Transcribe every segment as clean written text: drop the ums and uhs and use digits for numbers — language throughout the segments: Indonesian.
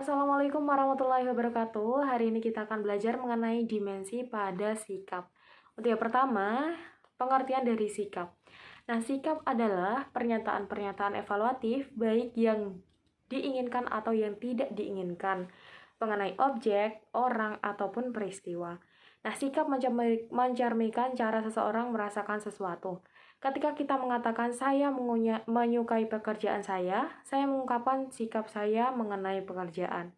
Assalamualaikum warahmatullahi wabarakatuh. Hari ini kita akan belajar mengenai dimensi pada sikap. Untuk yang pertama, pengertian dari sikap. Nah, sikap adalah pernyataan-pernyataan evaluatif baik yang diinginkan atau yang tidak diinginkan mengenai objek, orang, ataupun peristiwa. Nah, sikap mencerminkan cara seseorang merasakan sesuatu. Ketika kita mengatakan saya menyukai pekerjaan saya mengungkapkan sikap saya mengenai pekerjaan.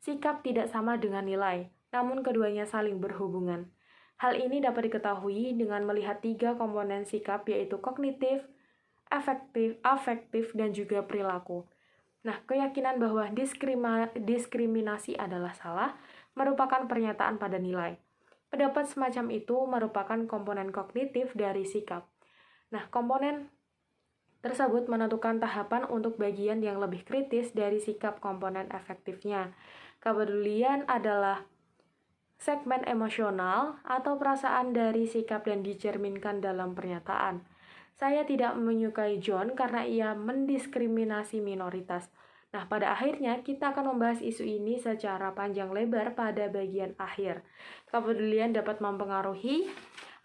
Sikap tidak sama dengan nilai, namun keduanya saling berhubungan. Hal ini dapat diketahui dengan melihat 3 komponen sikap, yaitu kognitif, afektif, dan juga perilaku. Nah, keyakinan bahwa diskriminasi adalah salah merupakan pernyataan pada nilai. Pendapat semacam itu merupakan komponen kognitif dari sikap. Nah, komponen tersebut menentukan tahapan untuk bagian yang lebih kritis dari sikap komponen efektifnya. Kepedulian adalah segmen emosional atau perasaan dari sikap dan dicerminkan dalam pernyataan. Saya tidak menyukai John karena ia mendiskriminasi minoritas. Nah, pada akhirnya kita akan membahas isu ini secara panjang lebar pada bagian akhir. Kepedulian dapat mempengaruhi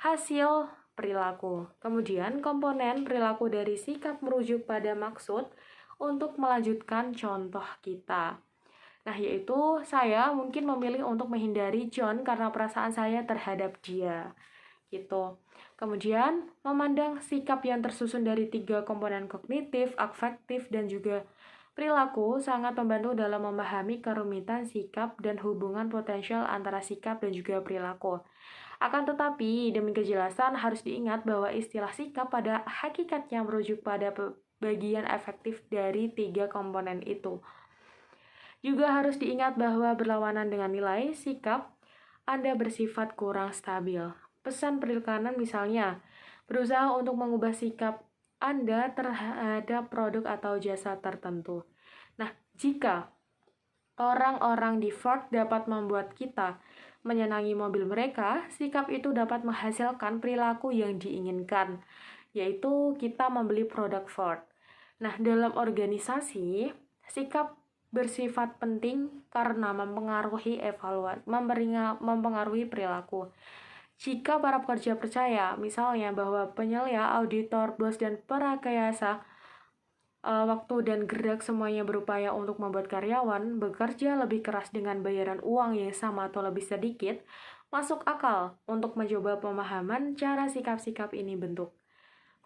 hasil perilaku. Kemudian, komponen perilaku dari sikap merujuk pada maksud untuk melanjutkan contoh kita. Nah, yaitu saya mungkin memilih untuk menghindari John karena perasaan saya terhadap dia. Gitu. Kemudian, memandang sikap yang tersusun dari 3 komponen kognitif, afektif, dan juga perilaku sangat membantu dalam memahami kerumitan sikap dan hubungan potensial antara sikap dan juga perilaku. Akan tetapi, demi kejelasan harus diingat bahwa istilah sikap pada hakikatnya merujuk pada bagian efektif dari 3 komponen itu. Juga harus diingat bahwa berlawanan dengan nilai, sikap Anda bersifat kurang stabil. Pesan perikanan misalnya, berusaha untuk mengubah sikap Anda terhadap produk atau jasa tertentu. Nah, jika orang-orang di Ford dapat membuat kita menyenangi mobil mereka, sikap itu dapat menghasilkan perilaku yang diinginkan, yaitu kita membeli produk Ford. Nah, dalam organisasi, sikap bersifat penting karena mempengaruhi mempengaruhi perilaku. Jika para pekerja percaya, misalnya bahwa penyelia, auditor, bos, dan perakayasa waktu dan gerak semuanya berupaya untuk membuat karyawan bekerja lebih keras dengan bayaran uang yang sama atau lebih sedikit, masuk akal untuk mencoba pemahaman cara sikap-sikap ini bentuk.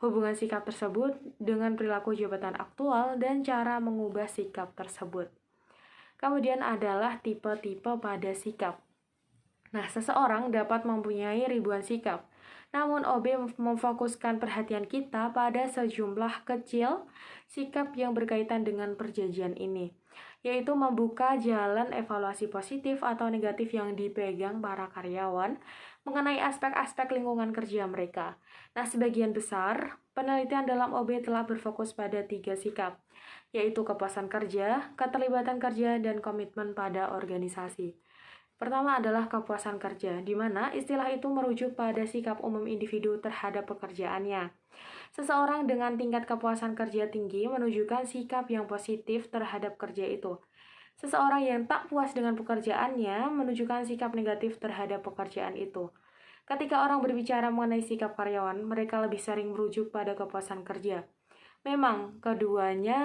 Hubungan sikap tersebut dengan perilaku jabatan aktual dan cara mengubah sikap tersebut. Kemudian adalah tipe-tipe pada sikap. Nah, seseorang dapat mempunyai ribuan sikap, namun OB memfokuskan perhatian kita pada sejumlah kecil sikap yang berkaitan dengan perjanjian ini, yaitu membuka jalan evaluasi positif atau negatif yang dipegang para karyawan mengenai aspek-aspek lingkungan kerja mereka. Nah, sebagian besar penelitian dalam OB telah berfokus pada 3 sikap, yaitu kepuasan kerja, keterlibatan kerja, dan komitmen pada organisasi. Pertama adalah kepuasan kerja, di mana istilah itu merujuk pada sikap umum individu terhadap pekerjaannya. Seseorang dengan tingkat kepuasan kerja tinggi menunjukkan sikap yang positif terhadap kerja itu. Seseorang yang tak puas dengan pekerjaannya menunjukkan sikap negatif terhadap pekerjaan itu. Ketika orang berbicara mengenai sikap karyawan, mereka lebih sering merujuk pada kepuasan kerja. Memang, keduanya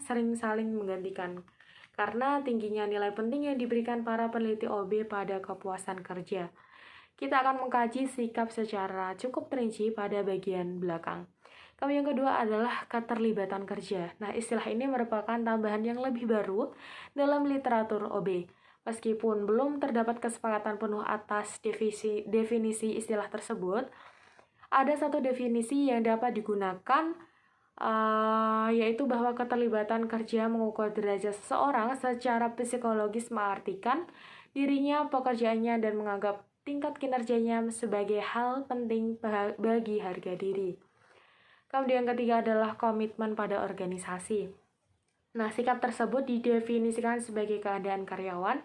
sering saling menggantikan, karena tingginya nilai penting yang diberikan para peneliti OB pada kepuasan kerja. Kita akan mengkaji sikap secara cukup terinci pada bagian belakang. Kemudian yang kedua adalah keterlibatan kerja. Nah, istilah ini merupakan tambahan yang lebih baru dalam literatur OB. Meskipun belum terdapat kesepakatan penuh atas definisi istilah tersebut, ada satu definisi yang dapat digunakan, yaitu bahwa keterlibatan kerja mengukur derajat seseorang secara psikologis, mengartikan dirinya, pekerjaannya, dan menganggap tingkat kinerjanya sebagai hal penting bagi harga diri. Kemudian yang ketiga adalah komitmen pada organisasi. Nah, sikap tersebut didefinisikan sebagai keadaan karyawan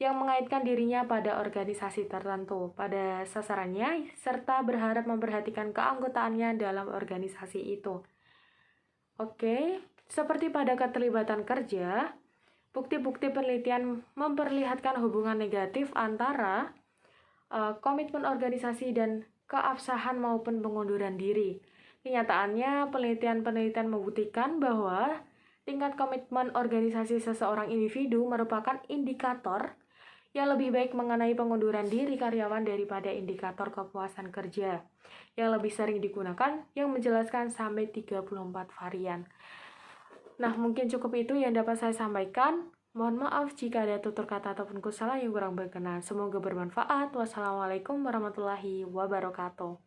yang mengaitkan dirinya pada organisasi tertentu pada sasarannya serta berharap memperhatikan keanggotaannya dalam organisasi itu. Oke, seperti pada keterlibatan kerja, Bukti-bukti penelitian memperlihatkan hubungan negatif antara komitmen organisasi dan keabsahan maupun pengunduran diri. Kenyataannya, penelitian-penelitian membuktikan bahwa tingkat komitmen organisasi seseorang individu merupakan indikator yang lebih baik mengenai pengunduran diri karyawan daripada indikator kepuasan kerja yang lebih sering digunakan yang menjelaskan sampai 34 varian. Nah, mungkin cukup itu yang dapat saya sampaikan. Mohon maaf jika ada tutur kata ataupun kesalahan yang kurang berkenan. Semoga bermanfaat. Wassalamualaikum warahmatullahi wabarakatuh.